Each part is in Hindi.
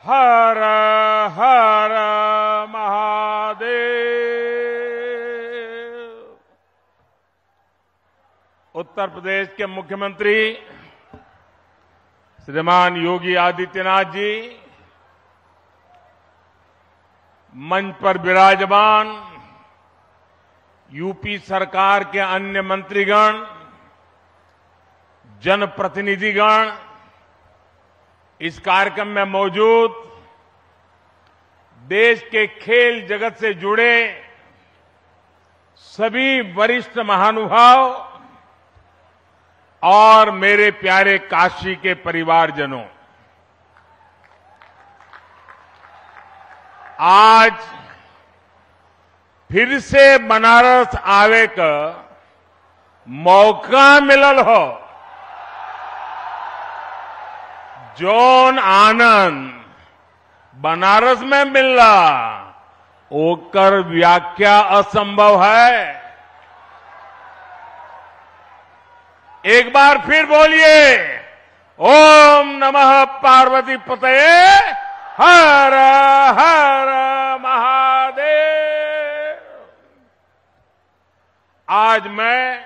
हर हर महादेव। उत्तर प्रदेश के मुख्यमंत्री श्रीमान योगी आदित्यनाथ जी, मंच पर विराजमान यूपी सरकार के अन्य मंत्रीगण, जनप्रतिनिधिगण, इस कार्यक्रम में मौजूद देश के खेल जगत से जुड़े सभी वरिष्ठ महानुभाव और मेरे प्यारे काशी के परिवारजनों, आज फिर से बनारस आवे का मौका मिलल हो। जौन आनंद बनारस में मिलला ओकर व्याख्या असंभव है। एक बार फिर बोलिए, ओम नमः पार्वती पतये हर हर महादेव। आज मैं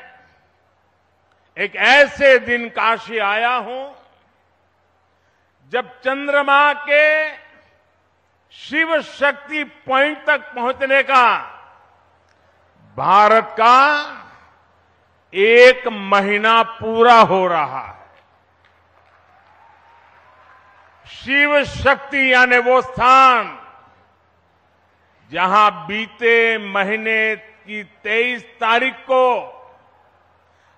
एक ऐसे दिन काशी आया हूं जब चंद्रमा के शिव शक्ति पॉइंट तक पहुंचने का भारत का 1 महीना पूरा हो रहा है। शिव शक्ति यानी वो स्थान जहां बीते महीने की 23 तारीख को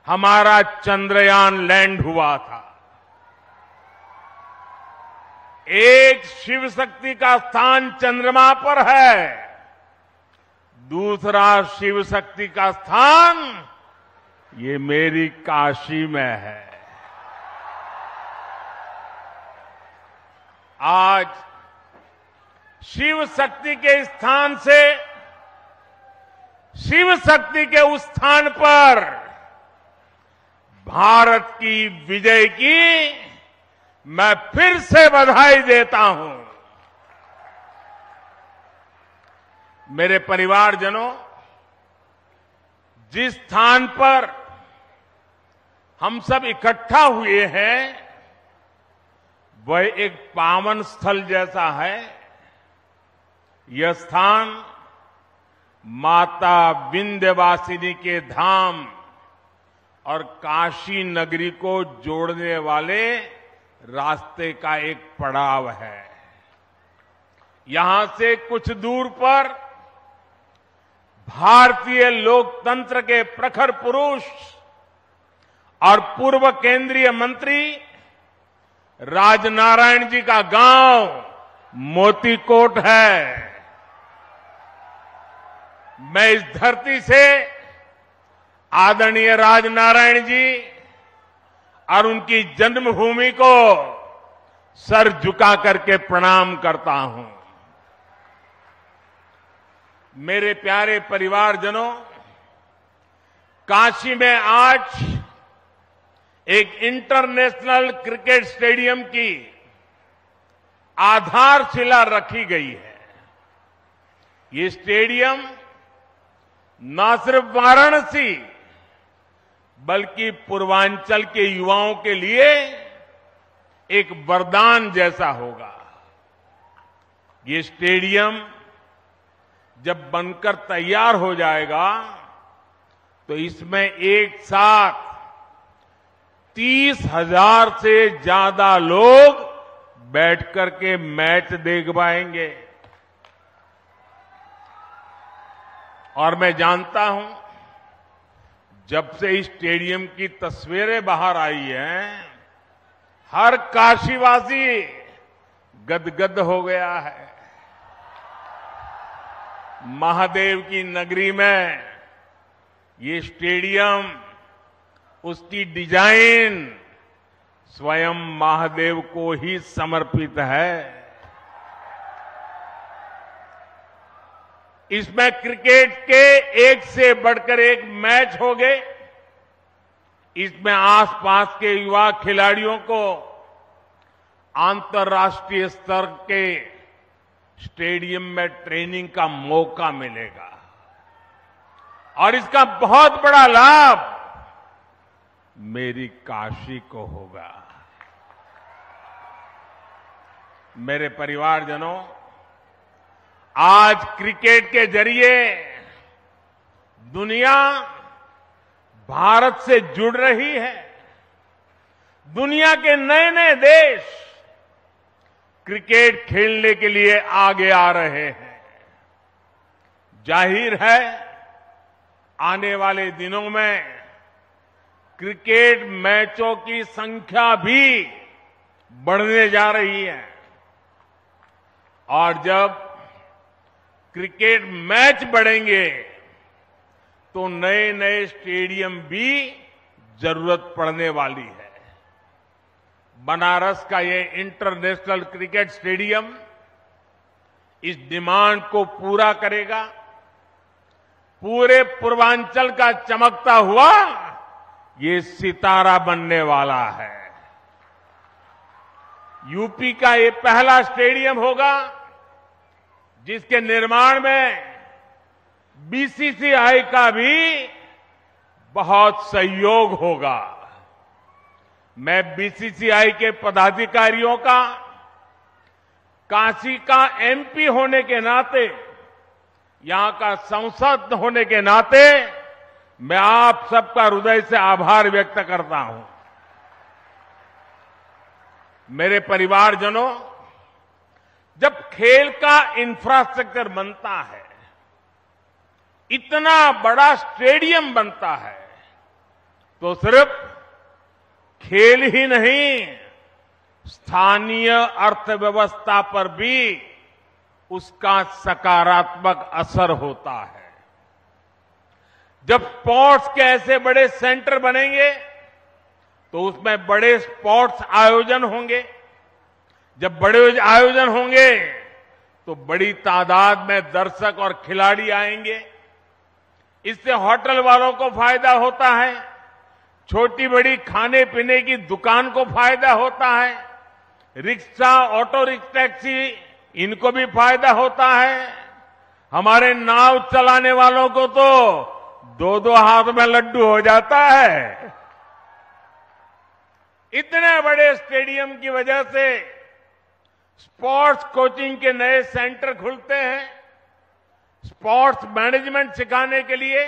हमारा चंद्रयान लैंड हुआ था। एक शिव शक्ति का स्थान चंद्रमा पर है, दूसरा शिव शक्ति का स्थान ये मेरी काशी में है। आज शिव शक्ति के स्थान से, शिव शक्ति के उस स्थान पर भारत की विजय की मैं फिर से बधाई देता हूं। मेरे परिवारजनों, जिस स्थान पर हम सब इकट्ठा हुए हैं वह एक पावन स्थल जैसा है। यह स्थान माता विंध्यवासिनी के धाम और काशी नगरी को जोड़ने वाले रास्ते का एक पड़ाव है। यहां से कुछ दूर पर भारतीय लोकतंत्र के प्रखर पुरुष और पूर्व केंद्रीय मंत्री राजनारायण जी का गांव मोतीकोट है। मैं इस धरती से आदरणीय राजनारायण जी और उनकी जन्मभूमि को सर झुका करके प्रणाम करता हूं। मेरे प्यारे परिवारजनों, काशी में आज एक इंटरनेशनल क्रिकेट स्टेडियम की आधारशिला रखी गई है। ये स्टेडियम न सिर्फ वाराणसी बल्कि पूर्वांचल के युवाओं के लिए एक वरदान जैसा होगा। ये स्टेडियम जब बनकर तैयार हो जाएगा तो इसमें एक साथ 30,000 से ज्यादा लोग बैठकर के मैच देख पाएंगे। और मैं जानता हूं, जब से इस स्टेडियम की तस्वीरें बाहर आई हैं, हर काशीवासी गदगद हो गया है। महादेव की नगरी में ये स्टेडियम, उसकी डिजाइन स्वयं महादेव को ही समर्पित है। इसमें क्रिकेट के एक से बढ़कर एक मैच हो गए। इसमें आसपास के युवा खिलाड़ियों को अंतर्राष्ट्रीय स्तर के स्टेडियम में ट्रेनिंग का मौका मिलेगा और इसका बहुत बड़ा लाभ मेरी काशी को होगा। मेरे परिवारजनों, आज क्रिकेट के जरिए दुनिया भारत से जुड़ रही है। दुनिया के नए नए देश क्रिकेट खेलने के लिए आगे आ रहे हैं। जाहिर है, आने वाले दिनों में क्रिकेट मैचों की संख्या भी बढ़ने जा रही है और जब क्रिकेट मैच बढ़ेंगे तो नए नए स्टेडियम भी जरूरत पड़ने वाली है। बनारस का ये इंटरनेशनल क्रिकेट स्टेडियम इस डिमांड को पूरा करेगा। पूरे पूर्वांचल का चमकता हुआ ये सितारा बनने वाला है। यूपी का ये पहला स्टेडियम होगा जिसके निर्माण में बीसीसीआई का भी बहुत सहयोग होगा। मैं बीसीसीआई के पदाधिकारियों का काशी का एमपी होने के नाते, यहां का सांसद होने के नाते मैं आप सबका हृदय से आभार व्यक्त करता हूं। मेरे परिवारजनों, जब खेल का इंफ्रास्ट्रक्चर बनता है, इतना बड़ा स्टेडियम बनता है, तो सिर्फ खेल ही नहीं, स्थानीय अर्थव्यवस्था पर भी उसका सकारात्मक असर होता है। जब स्पोर्ट्स के ऐसे बड़े सेंटर बनेंगे तो उसमें बड़े स्पोर्ट्स आयोजन होंगे। जब बड़े आयोजन होंगे तो बड़ी तादाद में दर्शक और खिलाड़ी आएंगे। इससे होटल वालों को फायदा होता है, छोटी बड़ी खाने पीने की दुकान को फायदा होता है, रिक्शा, ऑटो रिक्शा, टैक्सी, इनको भी फायदा होता है। हमारे नाव चलाने वालों को तो दो दो हाथ में लड्डू हो जाता है। इतने बड़े स्टेडियम की वजह से स्पोर्ट्स कोचिंग के नए सेंटर खुलते हैं। स्पोर्ट्स मैनेजमेंट सिखाने के लिए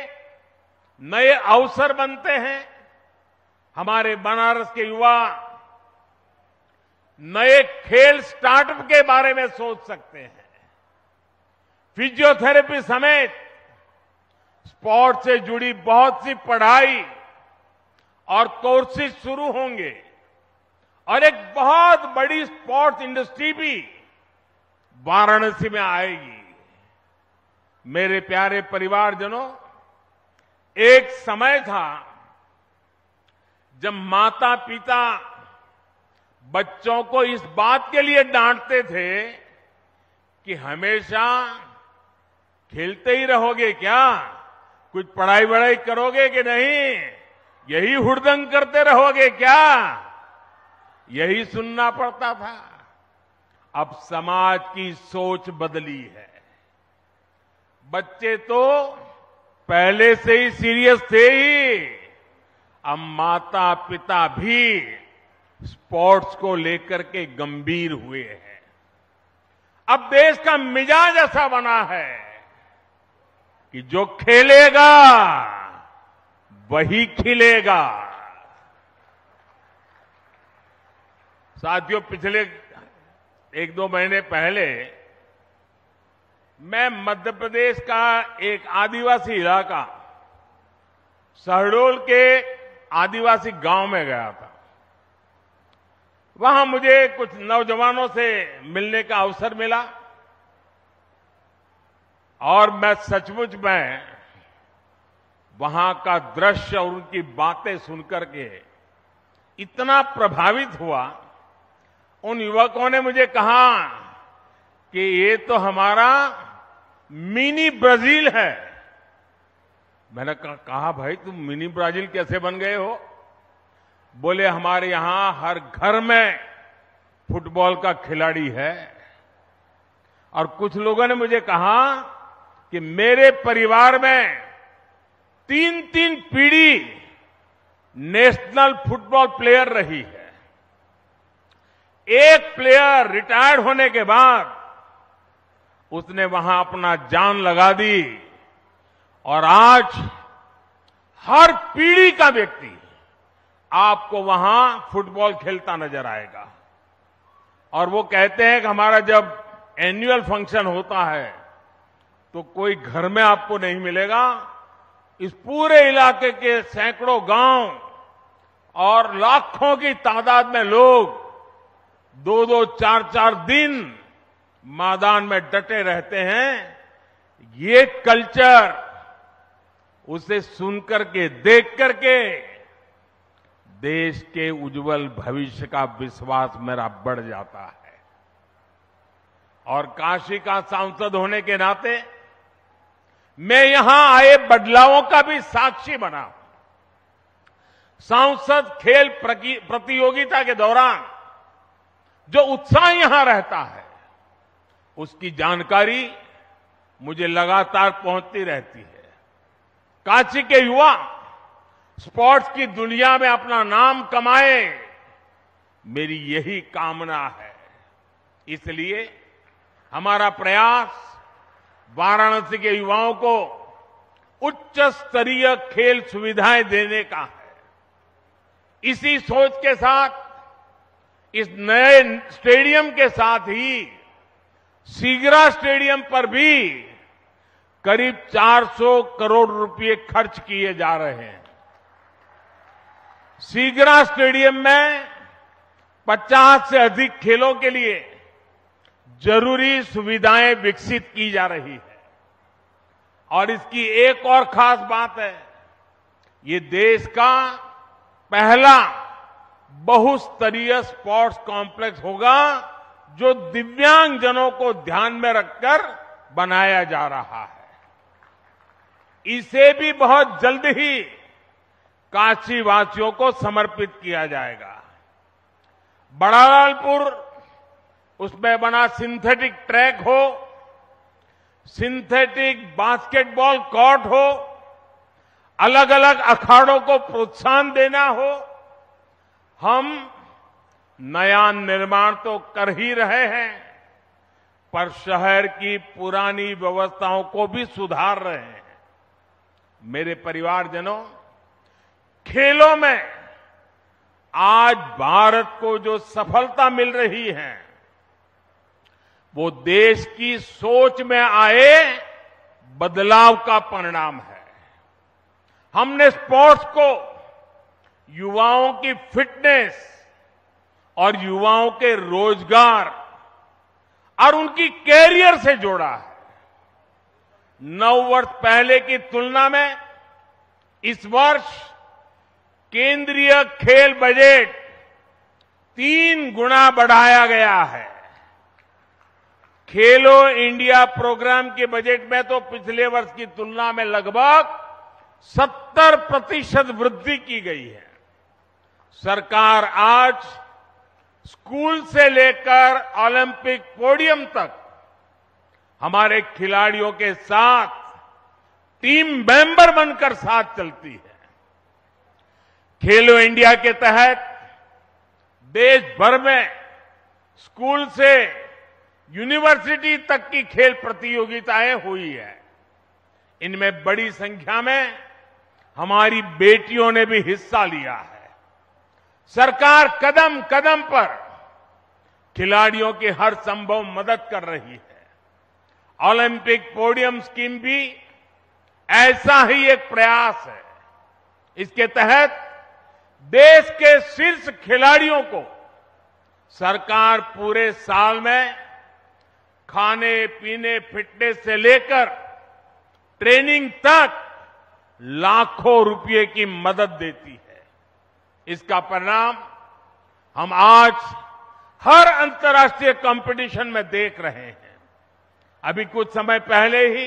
नए अवसर बनते हैं। हमारे बनारस के युवा नए खेल स्टार्टअप के बारे में सोच सकते हैं। फिजियोथेरेपी समेत स्पोर्ट्स से जुड़ी बहुत सी पढ़ाई और कोर्सेज शुरू होंगे और एक बहुत बड़ी स्पोर्ट्स इंडस्ट्री भी वाराणसी में आएगी। मेरे प्यारे परिवारजनों, एक समय था जब माता पिता बच्चों को इस बात के लिए डांटते थे कि हमेशा खेलते ही रहोगे क्या, कुछ पढ़ाई वढ़ाई करोगे कि नहीं, यही हुड़दंग करते रहोगे क्या, यही सुनना पड़ता था। अब समाज की सोच बदली है। बच्चे तो पहले से ही सीरियस थे ही, अब माता पिता भी स्पोर्ट्स को लेकर के गंभीर हुए हैं। अब देश का मिजाज ऐसा बना है कि जो खेलेगा वही खिलेगा। साथियों, पिछले एक दो महीने पहले मैं मध्य प्रदेश का एक आदिवासी इलाका शहडोल के आदिवासी गांव में गया था। वहां मुझे कुछ नौजवानों से मिलने का अवसर मिला और मैं सचमुच में वहां का दृश्य और उनकी बातें सुनकर के इतना प्रभावित हुआ। उन युवकों ने मुझे कहा कि ये तो हमारा मिनी ब्राजील है। मैंने कहा भाई तुम मिनी ब्राजील कैसे बन गए हो? बोले हमारे यहां हर घर में फुटबॉल का खिलाड़ी है। और कुछ लोगों ने मुझे कहा कि मेरे परिवार में 3-3 पीढ़ी नेशनल फुटबॉल प्लेयर रही है। एक प्लेयर रिटायर्ड होने के बाद उसने वहां अपना जान लगा दी और आज हर पीढ़ी का व्यक्ति आपको वहां फुटबॉल खेलता नजर आएगा। और वो कहते हैं कि हमारा जब एनुअल फंक्शन होता है तो कोई घर में आपको नहीं मिलेगा, इस पूरे इलाके के सैकड़ों गांव और लाखों की तादाद में लोग 2-2, 4-4 दिन मैदान में डटे रहते हैं। ये कल्चर उसे सुनकर के, देख करके देश के उज्जवल भविष्य का विश्वास मेरा बढ़ जाता है। और काशी का सांसद होने के नाते मैं यहां आए बदलावों का भी साक्षी बना हूं। सांसद खेल प्रतियोगिता के दौरान जो उत्साह यहां रहता है उसकी जानकारी मुझे लगातार पहुंचती रहती है। काशी के युवा स्पोर्ट्स की दुनिया में अपना नाम कमाए, मेरी यही कामना है। इसलिए हमारा प्रयास वाराणसी के युवाओं को उच्च स्तरीय खेल सुविधाएं देने का है। इसी सोच के साथ इस नए स्टेडियम के साथ ही सीगरा स्टेडियम पर भी करीब 400 करोड़ रुपए खर्च किए जा रहे हैं। सीगरा स्टेडियम में 50 से अधिक खेलों के लिए जरूरी सुविधाएं विकसित की जा रही है। और इसकी एक और खास बात है, ये देश का पहला बहुस्तरीय स्पोर्ट्स कॉम्प्लेक्स होगा जो दिव्यांगजनों को ध्यान में रखकर बनाया जा रहा है। इसे भी बहुत जल्द ही काशी वासियों को समर्पित किया जाएगा। बड़ालालपुर, उसमें बना सिंथेटिक ट्रैक हो, सिंथेटिक बास्केटबॉल कोर्ट हो, अलग अलग अखाड़ों को प्रोत्साहन देना हो, हम नया निर्माण तो कर ही रहे हैं पर शहर की पुरानी व्यवस्थाओं को भी सुधार रहे हैं। मेरे परिवारजनों, खेलों में आज भारत को जो सफलता मिल रही है वो देश की सोच में आए बदलाव का परिणाम है। हमने स्पोर्ट्स को युवाओं की फिटनेस और युवाओं के रोजगार और उनकी कैरियर से जोड़ा है। 9 वर्ष पहले की तुलना में इस वर्ष केंद्रीय खेल बजट 3 गुना बढ़ाया गया है। खेलो इंडिया प्रोग्राम के बजट में तो पिछले वर्ष की तुलना में लगभग 70% वृद्धि की गई है। सरकार आज स्कूल से लेकर ओलंपिक पोडियम तक हमारे खिलाड़ियों के साथ टीम मेंबर बनकर साथ चलती है। खेलो इंडिया के तहत देश भर में स्कूल से यूनिवर्सिटी तक की खेल प्रतियोगिताएं हुई है। इनमें बड़ी संख्या में हमारी बेटियों ने भी हिस्सा लिया है। सरकार कदम कदम पर खिलाड़ियों की हर संभव मदद कर रही है। ओलंपिक पोडियम स्कीम भी ऐसा ही एक प्रयास है। इसके तहत देश के शीर्ष खिलाड़ियों को सरकार पूरे साल में खाने पीने, फिटनेस से लेकर ट्रेनिंग तक लाखों रुपए की मदद देती है। इसका परिणाम हम आज हर अंतर्राष्ट्रीय कंपटीशन में देख रहे हैं। अभी कुछ समय पहले ही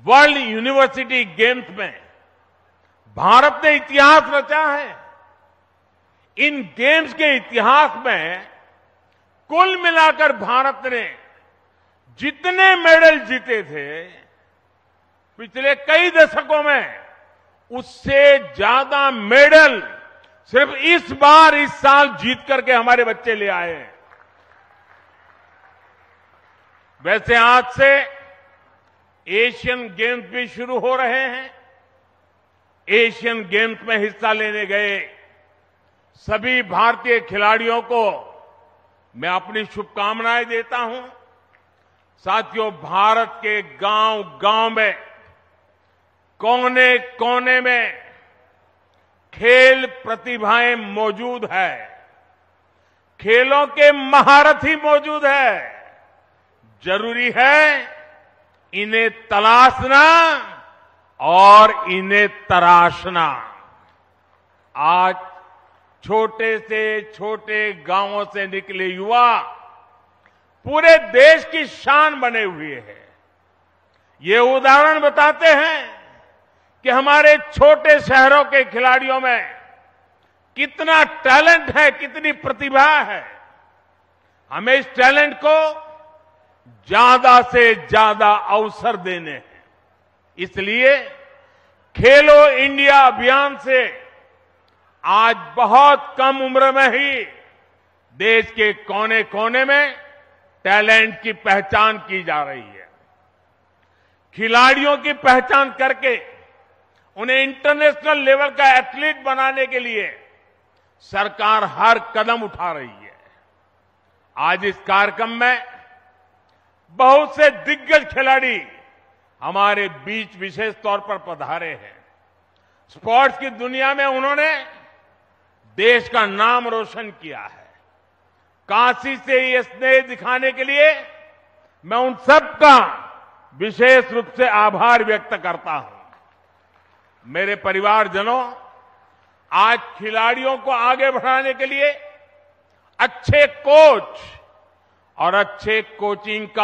वर्ल्ड यूनिवर्सिटी गेम्स में भारत ने इतिहास रचा है। इन गेम्स के इतिहास में कुल मिलाकर भारत ने जितने मेडल जीते थे पिछले कई दशकों में, उससे ज्यादा मेडल सिर्फ इस बार, इस साल जीत करके हमारे बच्चे ले आए हैं। वैसे आज से एशियन गेम्स भी शुरू हो रहे हैं। एशियन गेम्स में हिस्सा लेने गए सभी भारतीय खिलाड़ियों को मैं अपनी शुभकामनाएं देता हूं। साथियों, भारत के गांव-गांव में, कोने-कोने में खेल प्रतिभाएं मौजूद है, खेलों के महारथी मौजूद है। जरूरी है इन्हें तलाशना और इन्हें तराशना। आज छोटे से छोटे गांवों से निकले युवा पूरे देश की शान बने हुए हैं। ये उदाहरण बताते हैं कि हमारे छोटे शहरों के खिलाड़ियों में कितना टैलेंट है, कितनी प्रतिभा है। हमें इस टैलेंट को ज्यादा से ज्यादा अवसर देने हैं। इसलिए खेलो इंडिया अभियान से आज बहुत कम उम्र में ही देश के कोने-कोने में टैलेंट की पहचान की जा रही है। खिलाड़ियों की पहचान करके उन्हें इंटरनेशनल लेवल का एथलीट बनाने के लिए सरकार हर कदम उठा रही है। आज इस कार्यक्रम में बहुत से दिग्गज खिलाड़ी हमारे बीच विशेष तौर पर पधारे हैं। स्पोर्ट्स की दुनिया में उन्होंने देश का नाम रोशन किया है। काशी से ये स्नेह दिखाने के लिए मैं उन सबका विशेष रूप से आभार व्यक्त करता हूं। मेरे परिवारजनों, आज खिलाड़ियों को आगे बढ़ाने के लिए अच्छे कोच और अच्छे कोचिंग का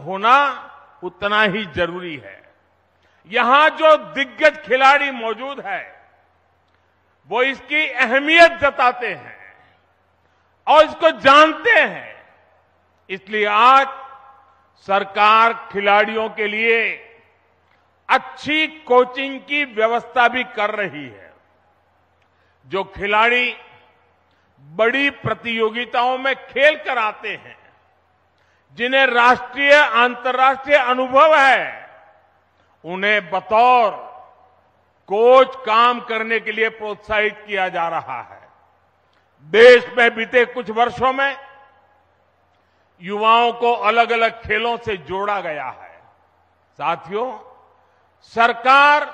होना उतना ही जरूरी है। यहां जो दिग्गज खिलाड़ी मौजूद है वो इसकी अहमियत जताते हैं और इसको जानते हैं। इसलिए आज सरकार खिलाड़ियों के लिए अच्छी कोचिंग की व्यवस्था भी कर रही है। जो खिलाड़ी बड़ी प्रतियोगिताओं में खेल कर आते हैं, जिन्हें राष्ट्रीय अंतर्राष्ट्रीय अनुभव है, उन्हें बतौर कोच काम करने के लिए प्रोत्साहित किया जा रहा है। देश में बीते कुछ वर्षों में युवाओं को अलग अलग खेलों से जोड़ा गया है। साथियों, सरकार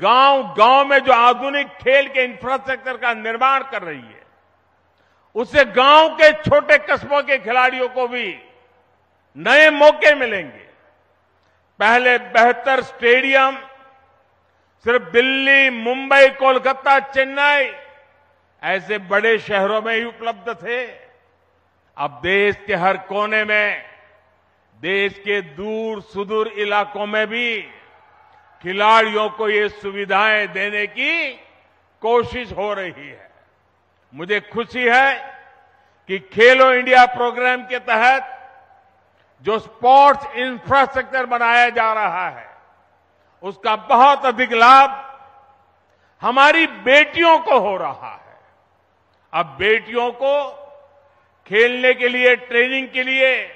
गांव-गांव में जो आधुनिक खेल के इंफ्रास्ट्रक्चर का निर्माण कर रही है, उससे गांव के छोटे कस्बों के खिलाड़ियों को भी नए मौके मिलेंगे। पहले बेहतर स्टेडियम सिर्फ दिल्ली, मुंबई, कोलकाता, चेन्नई ऐसे बड़े शहरों में ही उपलब्ध थे। अब देश के हर कोने में, देश के दूर सुदूर इलाकों में भी खिलाड़ियों को ये सुविधाएं देने की कोशिश हो रही है। मुझे खुशी है कि खेलो इंडिया प्रोग्राम के तहत जो स्पोर्ट्स इंफ्रास्ट्रक्चर बनाया जा रहा है, उसका बहुत अधिक लाभ हमारी बेटियों को हो रहा है। अब बेटियों को खेलने के लिए, ट्रेनिंग के लिए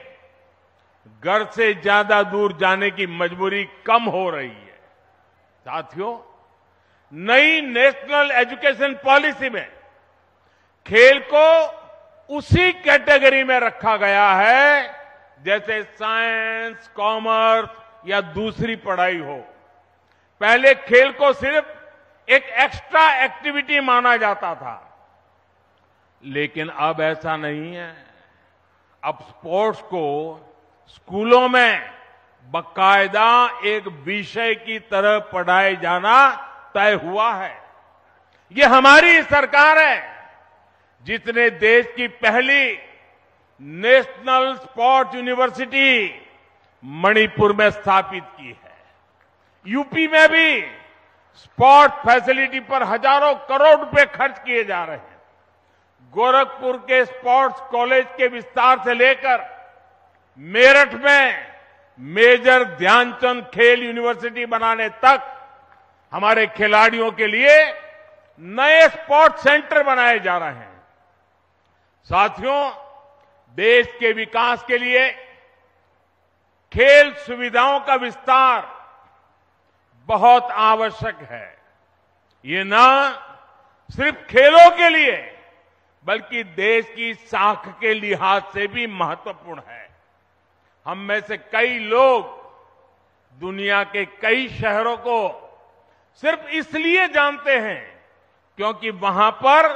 घर से ज्यादा दूर जाने की मजबूरी कम हो रही है। साथियों, नई नेशनल एजुकेशन पॉलिसी में खेल को उसी कैटेगरी में रखा गया है जैसे साइंस, कॉमर्स या दूसरी पढ़ाई हो। पहले खेल को सिर्फ एक एक्स्ट्रा एक्टिविटी माना जाता था, लेकिन अब ऐसा नहीं है। अब स्पोर्ट्स को स्कूलों में बाकायदा एक विषय की तरह पढ़ाए जाना तय हुआ है। ये हमारी सरकार है जिसने देश की पहली नेशनल स्पोर्ट्स यूनिवर्सिटी मणिपुर में स्थापित की है। यूपी में भी स्पोर्ट्स फैसिलिटी पर हजारों करोड़ रुपए खर्च किए जा रहे हैं। गोरखपुर के स्पोर्ट्स कॉलेज के विस्तार से लेकर मेरठ में मेजर ध्यानचंद खेल यूनिवर्सिटी बनाने तक हमारे खिलाड़ियों के लिए नए स्पोर्ट्स सेंटर बनाए जा रहे हैं। साथियों, देश के विकास के लिए खेल सुविधाओं का विस्तार बहुत आवश्यक है। ये न सिर्फ खेलों के लिए बल्कि देश की साख के लिहाज से भी महत्वपूर्ण है। हम में से कई लोग दुनिया के कई शहरों को सिर्फ इसलिए जानते हैं क्योंकि वहां पर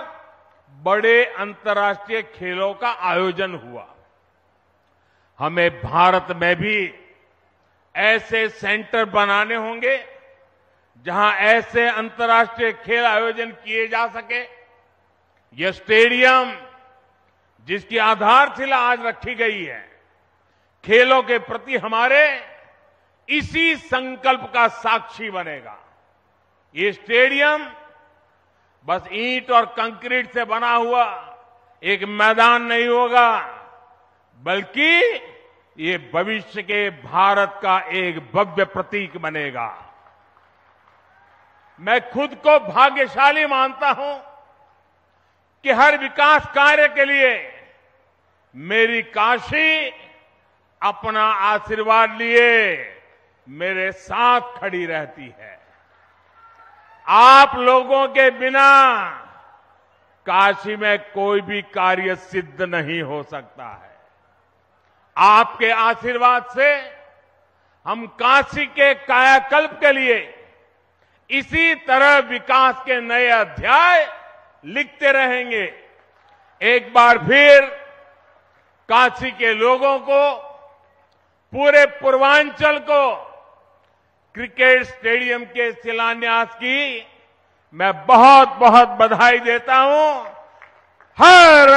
बड़े अंतर्राष्ट्रीय खेलों का आयोजन हुआ। हमें भारत में भी ऐसे सेंटर बनाने होंगे जहां ऐसे अंतर्राष्ट्रीय खेल आयोजन किए जा सके। यह स्टेडियम जिसकी आधारशिला आज रखी गई है, खेलों के प्रति हमारे इसी संकल्प का साक्षी बनेगा। ये स्टेडियम बस ईंट और कंक्रीट से बना हुआ एक मैदान नहीं होगा, बल्कि ये भविष्य के भारत का एक भव्य प्रतीक बनेगा। मैं खुद को भाग्यशाली मानता हूं कि हर विकास कार्य के लिए मेरी काशी अपना आशीर्वाद लिए मेरे साथ खड़ी रहती है। आप लोगों के बिना काशी में कोई भी कार्य सिद्ध नहीं हो सकता है। आपके आशीर्वाद से हम काशी के कायाकल्प के लिए इसी तरह विकास के नए अध्याय लिखते रहेंगे। एक बार फिर काशी के लोगों को, पूरे पूर्वांचल को क्रिकेट स्टेडियम के शिलान्यास की मैं बहुत बहुत बधाई देता हूं। हर